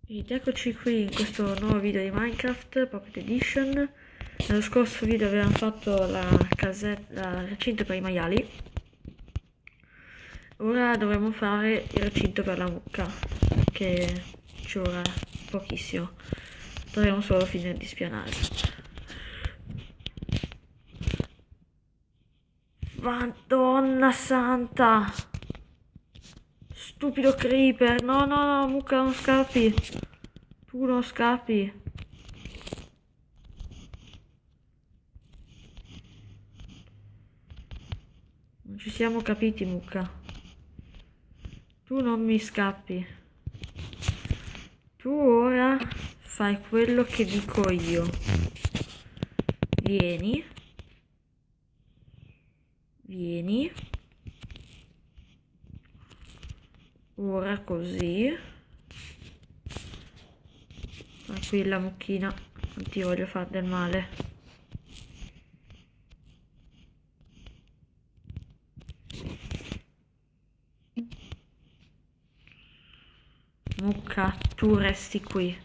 Ed eccoci qui in questo nuovo video di Minecraft Pocket Edition. Nello scorso video avevamo fatto la casetta, il recinto per i maiali. Ora dovremo fare il recinto per la mucca, che ci vorrà pochissimo. Dovremo solo finire di spianare. Madonna santa! Stupido creeper! No, no, no, mucca, non scappi! Tu non scappi! Non ci siamo capiti, mucca. Tu non mi scappi. Tu ora fai quello che dico io. Vieni. Vieni. Ora così. Tranquilla mucchina, non ti voglio fare del male. Mucca, tu resti qui.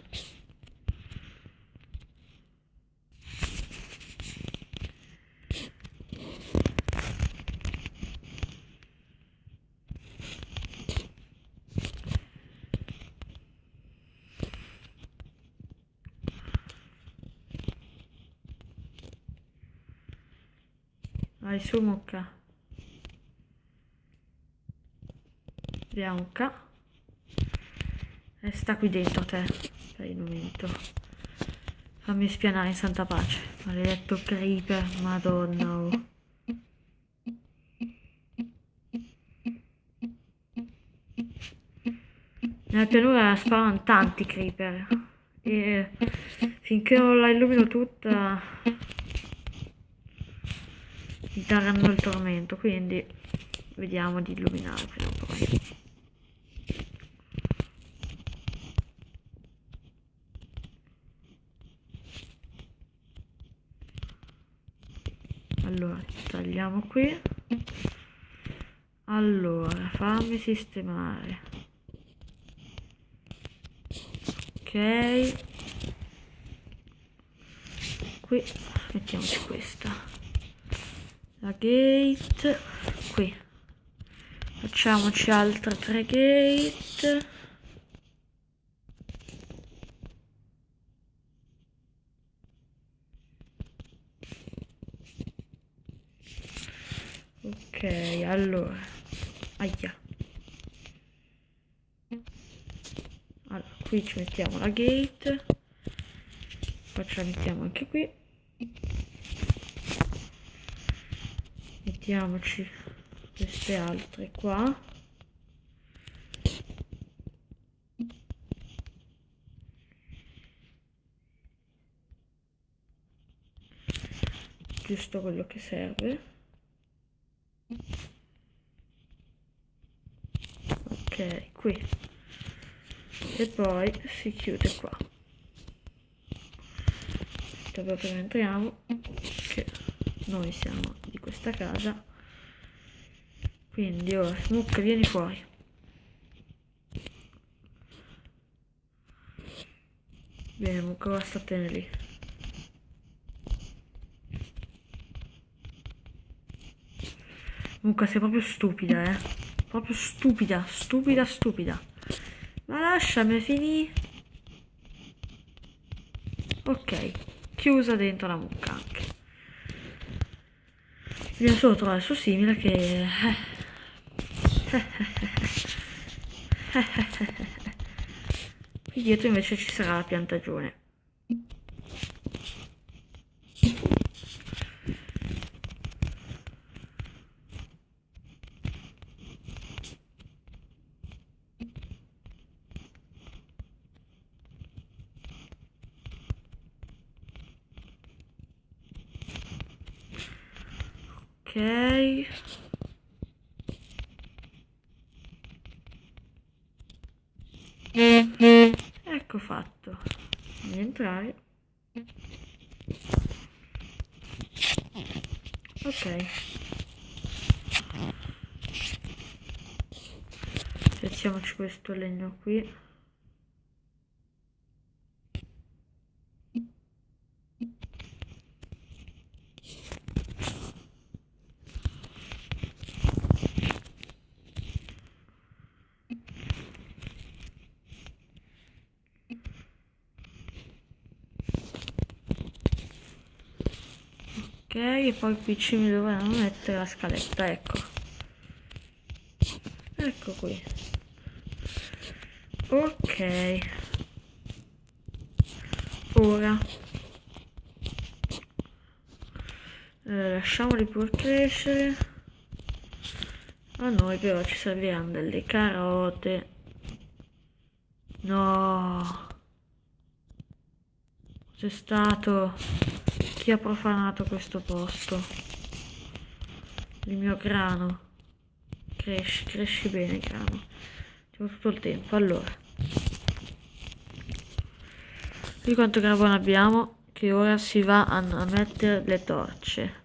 Vai su mucca. Via mucca. E sta qui dentro te per il momento. Fammi spianare in santa pace. Maledetto creeper, madonna. Oh. Nella pianura spawnano tanti creeper. E finché non la illumino tutta mi daranno il tormento, quindi vediamo di illuminare prima o poi. Allora, tagliamo qui. Allora, fammi sistemare. Ok. Qui mettiamoci questa. La gate. Qui. Facciamoci altre 3 gate. Ok, allora. Aia. Allora, qui ci mettiamo la gate. Poi ce la mettiamo anche qui. Mettiamoci queste altre qua. Giusto quello che serve. Ok, qui. E poi si chiude qua. Proprio che entriamo, che noi siamo di questa casa. Quindi ora, mucca, vieni fuori. Bene, mucca, ora statene lì. Mucca, sei proprio stupida, eh. Proprio stupida, stupida, stupida. Ma lasciami finire. Ok, chiusa dentro la mucca anche. Dobbiamo solo trovare il suo simile che... Qui dietro invece ci sarà la piantagione. Ok. Ecco fatto. Fammi entrare. Ok. Piazziamoci questo legno qui. Ok, e poi qui ci mi dovranno mettere la scaletta, ecco. Ecco qui. Ok. Ora lasciamoli pur crescere. A noi però ci serviranno delle carote. No. C'è stato chi ha profanato questo posto. Il mio grano. Cresci, cresci bene grano. C'ho tutto il tempo. Allora. Qui quanto carbone abbiamo? Che ora si va a mettere le torce.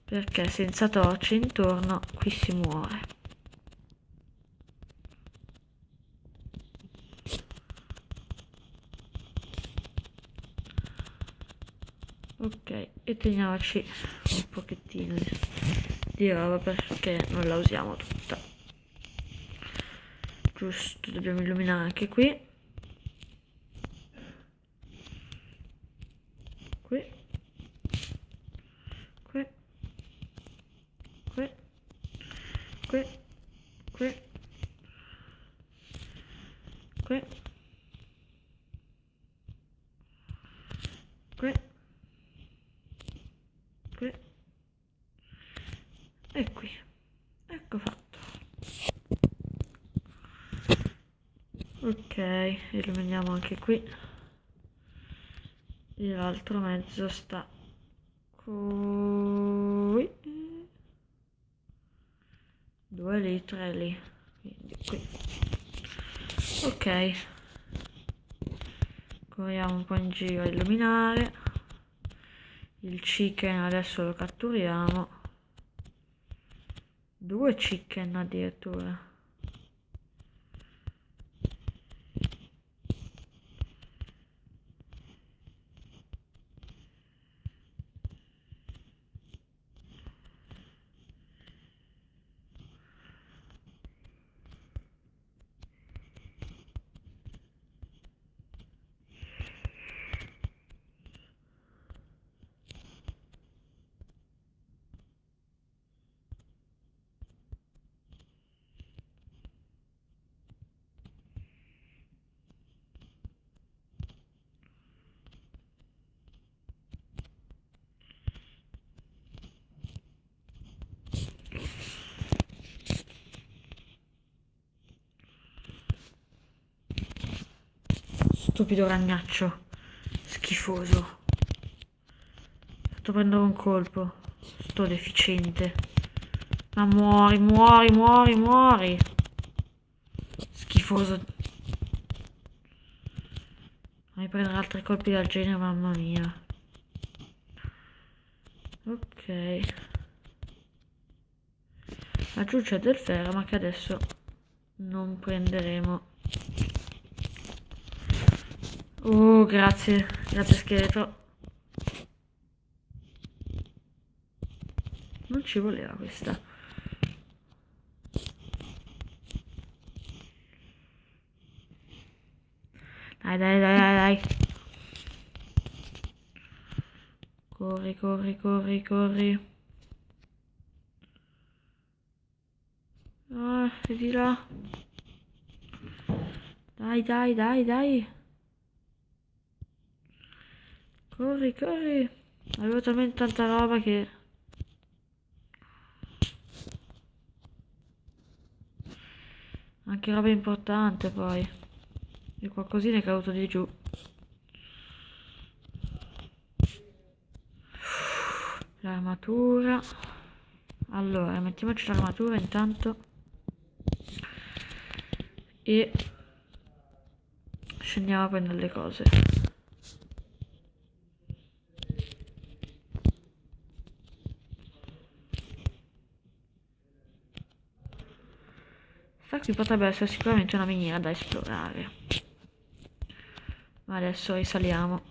Perché senza torce intorno qui si muore. Ok, e teniamoci un pochettino di roba perché non la usiamo tutta. Giusto, dobbiamo illuminare anche qui. Qui. Qui. Qui. Qui. Qui. Qui. Qui. Qui. E qui. Ecco fatto. Ok, illuminiamo anche qui. E l'altro mezzo sta qui. 2 lì, 3 lì. Quindi qui. Ok. Corriamo un po' in giro a illuminare. Il chicken adesso lo catturiamo. 2 chicken addirittura. Stupido ragnaccio. Schifoso. Sto prendendo un colpo. Sto deficiente. Ma muori, muori, muori, muori. Schifoso. Vai prendere altri colpi del genere, mamma mia. Ok. Laggiù c'è del ferro, ma che adesso non prenderemo. Oh, grazie. Grazie scheletro. Non ci voleva questa. Dai, dai, dai, dai, dai. Corri, corri, corri, corri. Ah, è di là. Dai, dai, dai, dai. Corri, corri. Avevo talmente tanta roba che... Anche roba importante poi. E qualcosina è caduto di giù. L'armatura. Allora, mettiamoci l'armatura intanto. E scendiamo a prendere le cose. Questa qui potrebbe essere sicuramente una miniera da esplorare. Ma adesso risaliamo.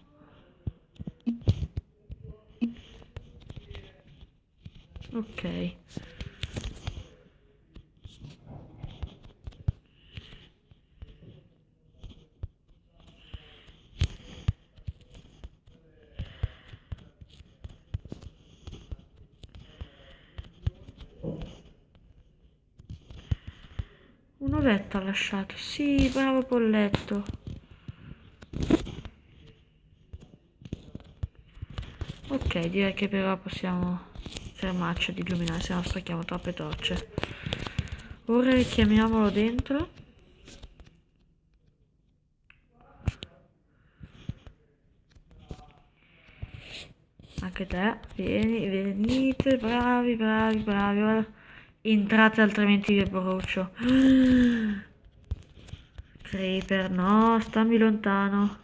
Ok. Un ovetto ha lasciato. Sì, bravo polletto. Ok, direi che però possiamo fermarci ad illuminare, se no sprechiamo troppe torce. Ora richiamiamolo dentro. Anche te, venite, bravi. Ora entrate, altrimenti vi brucio. Creeper, no, stammi lontano.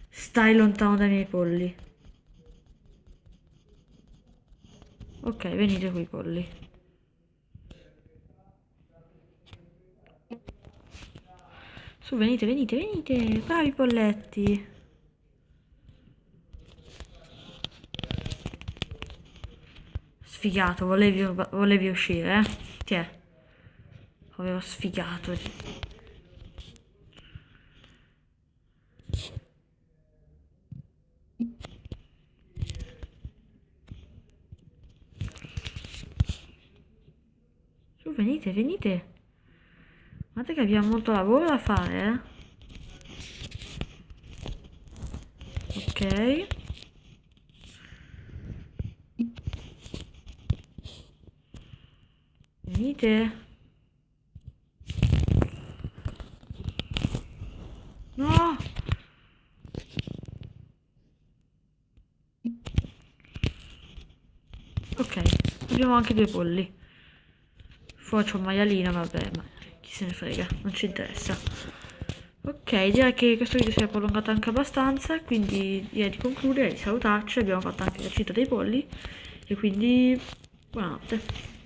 Stai lontano dai miei polli. Ok, venite qui polli. Su, venite, bravi polletti. Sfigato, volevi uscire, eh? Tiè. Avevo sfigato. Su, venite. Guardate che abbiamo molto lavoro da fare, eh? Ok. Venite. No! Ok, abbiamo anche due polli. Fuori c'è un maialino, vabbè, ma chi se ne frega, non ci interessa. Ok, direi che questo video si è prolungato anche abbastanza, quindi direi di concludere, di salutarci, abbiamo fatto anche il recinto dei polli, e quindi buonanotte.